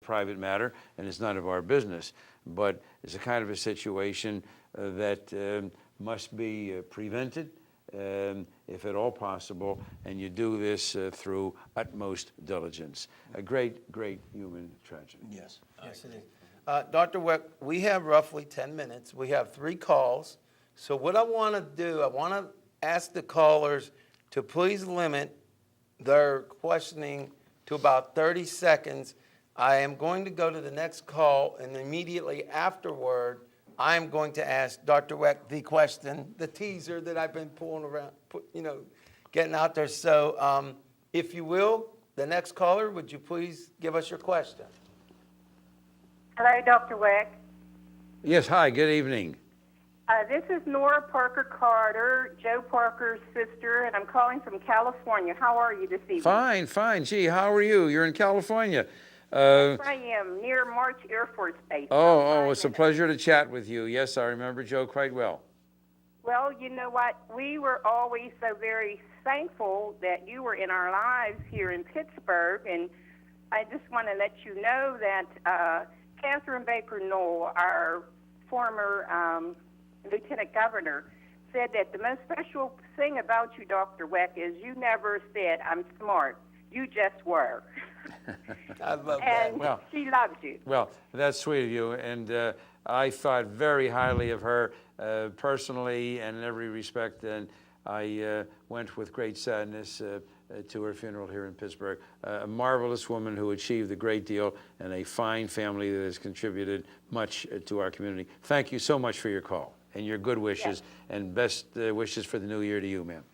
private matter, and it's none of our business. But it's a kind of a situation that must be prevented, if at all possible, and you do this through utmost diligence. A great, great human tragedy. Yes, yes it is. Dr. Wecht, we have roughly 10 minutes. We have 3 calls. So what I want to do, I want to ask the callers to please limit their questioning to about 30 seconds. I am going to go to the next call, and immediately afterward, I am going to ask Dr. Wecht the question, the teaser that I've been pulling around, getting out there. So if you will, the next caller, would you please give us your question? Hello, Dr. Wecht. Yes, hi, good evening. This is Nora Parker Carter, Joe Parker's sister, and I'm calling from California. How are you this evening? Fine, fine. Gee, how are you? You're in California. Yes, I am, near March Air Force Base. It's a pleasure to chat with you. Yes, I remember Joe quite well. Well, you know what? We were always so very thankful that you were in our lives here in Pittsburgh, and I just want to let you know that Catherine Baker Knoll, our former Lieutenant Governor, said that the most special thing about you, Dr. Wecht, is you never said, "I'm smart." You just were. I love and that. Well, she loves you. Well, that's sweet of you, and I thought very highly of her personally and in every respect, and I went with great sadness to her funeral here in Pittsburgh. A marvelous woman who achieved a great deal, and a fine family that has contributed much to our community. Thank you so much for your call and your good wishes, and best wishes for the new year to you, ma'am.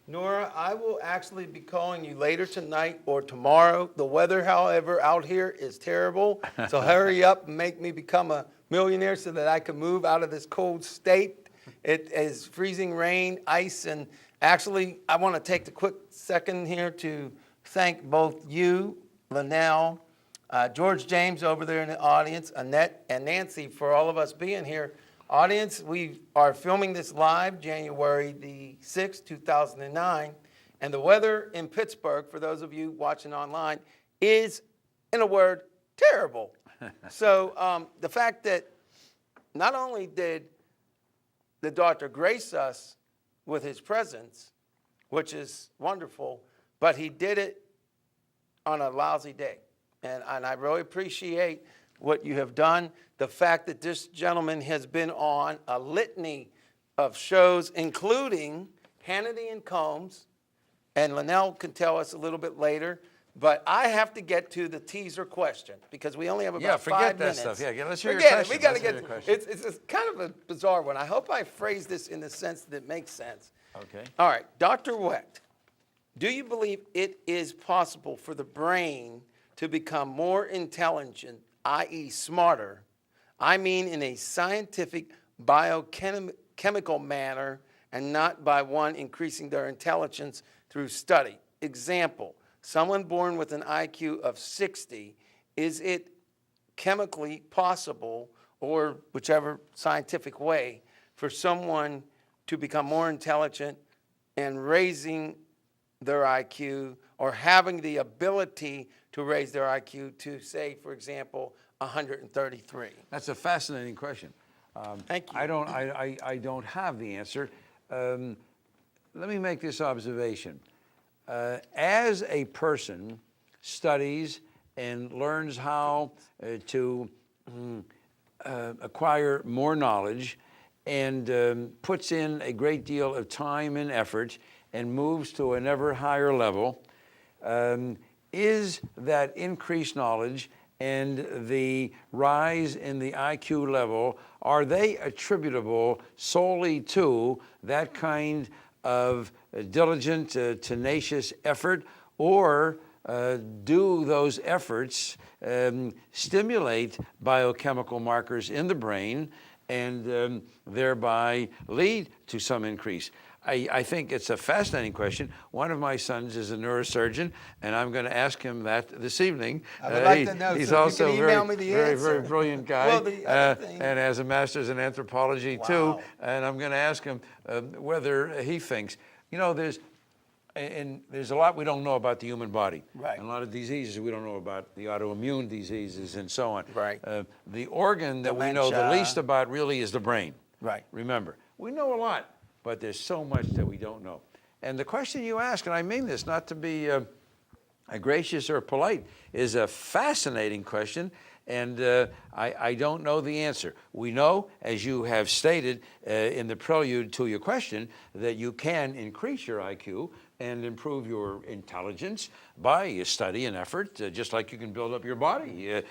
Nora, I will actually be calling you later tonight or tomorrow. The weather, however, out here is terrible. So hurry up and make me become a millionaire so that I can move out of this cold state. It is freezing rain, ice, and actually, I want to take the quick second here to thank both you, Linnell, George James over there in the audience, Annette, and Nancy for all of us being here. Audience, we are filming this live January the 6th, 2009, and the weather in Pittsburgh, for those of you watching online, is, in a word, terrible. So the fact that not only did the doctor grace us with his presence, which is wonderful, but he did it on a lousy day. And I really appreciate what you have done. The fact that this gentleman has been on a litany of shows, including Hannity and Combs, and Linnell can tell us a little bit later, but I have to get to the teaser question because we only have about 5 minutes. Stuff. Yeah, let's hear your Forget question. it. We got to get to it. It's kind of a bizarre one. I hope I phrase this in the sense that it makes sense. Okay. All right, Dr. Wecht, do you believe it is possible for the brain to become more intelligent, i.e. smarter, I mean in a scientific, biochemical manner, and not by one increasing their intelligence through study? Example, someone born with an IQ of 60, is it chemically possible, or whichever scientific way, for someone to become more intelligent and raising their IQ, or having the ability to raise their IQ to, say, for example, 133? That's a fascinating question. Thank you. I don't have the answer. Let me make this observation. As a person studies and learns how to acquire more knowledge and puts in a great deal of time and effort and moves to an ever higher level, is that increased knowledge and the rise in the IQ level, are they attributable solely to that kind of diligent, tenacious effort, or do those efforts stimulate biochemical markers in the brain and thereby lead to some increase? I think it's a fascinating question. One of my sons is a neurosurgeon, and I'm going to ask him that this evening. I would like to know. He's so also you can email me the very, answer. very brilliant guy, Well, the other thing, and has a master's in anthropology too. And I'm going to ask him whether he thinks, there's and there's a lot we don't know about the human body. Right. And a lot of diseases we don't know about, the autoimmune diseases and so on. Right. The organ that we know the Dementia. least about really is the brain. Right. Remember, we know a lot, but there's so much that we don't know. And the question you ask, and I mean this not to be gracious or polite, is a fascinating question, and I don't know the answer. We know, as you have stated in the prelude to your question, that you can increase your IQ and improve your intelligence by study and effort, just like you can build up your body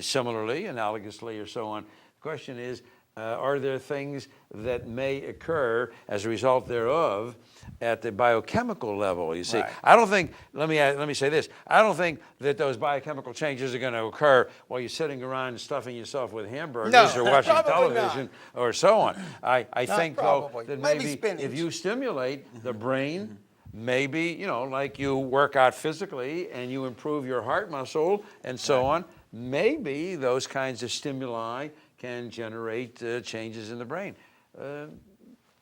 similarly, analogously, or so on. The question is, are there things that may occur as a result thereof at the biochemical level? You see, Right. I don't think, let me say this, I don't think that those biochemical changes are going to occur while you're sitting around stuffing yourself with hamburgers No, or watching probably television or so on. I think, though, probably. that Maybe maybe spinach. if you stimulate the brain, maybe, you know, like you work out physically and you improve your heart muscle and so on, maybe those kinds of stimuli can generate changes in the brain.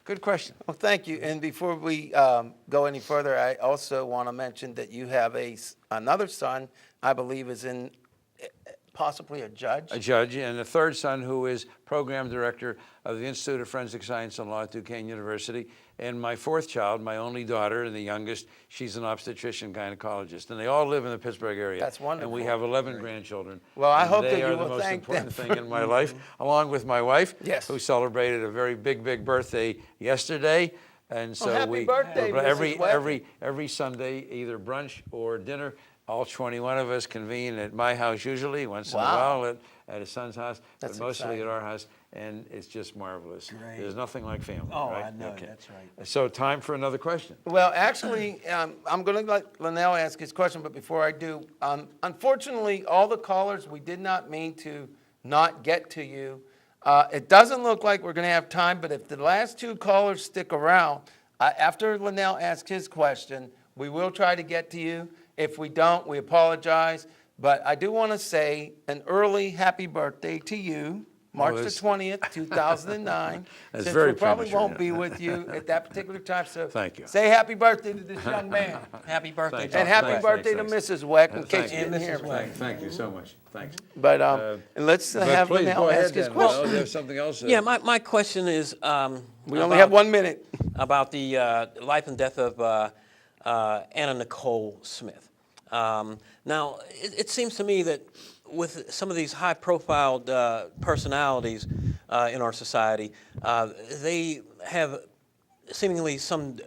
Good question. Well, thank you. And before we go any further, I also want to mention that you have another son, I believe, is in possibly a judge. A judge, and a third son who is program director of the Institute of Forensic Science and Law at Duquesne University. And my fourth child, my only daughter, and the youngest, she's an obstetrician gynecologist. And they all live in the Pittsburgh area. That's wonderful. And we have 11 grandchildren. Well, I And hope that they you are the will most thank important them thing in my life, along with my wife, Yes. who celebrated a very big birthday yesterday. And so happy birthday, every Mrs. every Sunday, either brunch or dinner, all 21 of us convene at my house usually, once in a Wow. while at his son's house, That's but mostly exciting. at our house, and it's just marvelous. Great. There's nothing like family, Oh, right? I know, that's right. So time for another question. Well, actually, I'm going to let Linnell ask his question, but before I do, unfortunately, all the callers, we did not mean to not get to you. It doesn't look like we're going to have time, but if the last two callers stick around, after Linnell asks his question, we will try to get to you. If we don't, we apologize. But I do want to say an early happy birthday to you, March the that's- 20th, 2009. That's since very we probably premature, won't yeah. be with you at that particular time. So Thank you. say happy birthday to this young man. Happy birthday, Thanks. John. And happy Thanks, birthday thanks, to Mrs. Wecht, in Thank case you you. didn't And hear Mrs. me. Wecht. Thank you so much. Thanks. But and let's But have please Linnell go ahead ask his then. question. Well, there's something else. Yeah, my question is We only have 1 minute. about the life and death of Anna Nicole Smith. Now, it seems to me that with some of these high-profile personalities in our society, they have seemingly some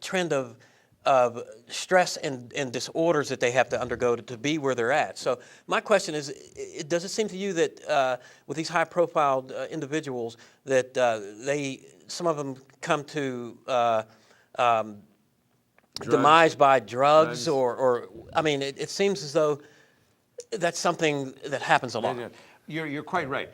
trend of stress and disorders that they have to undergo to be where they're at. So my question is, does it seem to you that with these high-profile individuals that some of them come to demise by drugs or I mean, it seems as though that's something that happens a lot. You're quite right.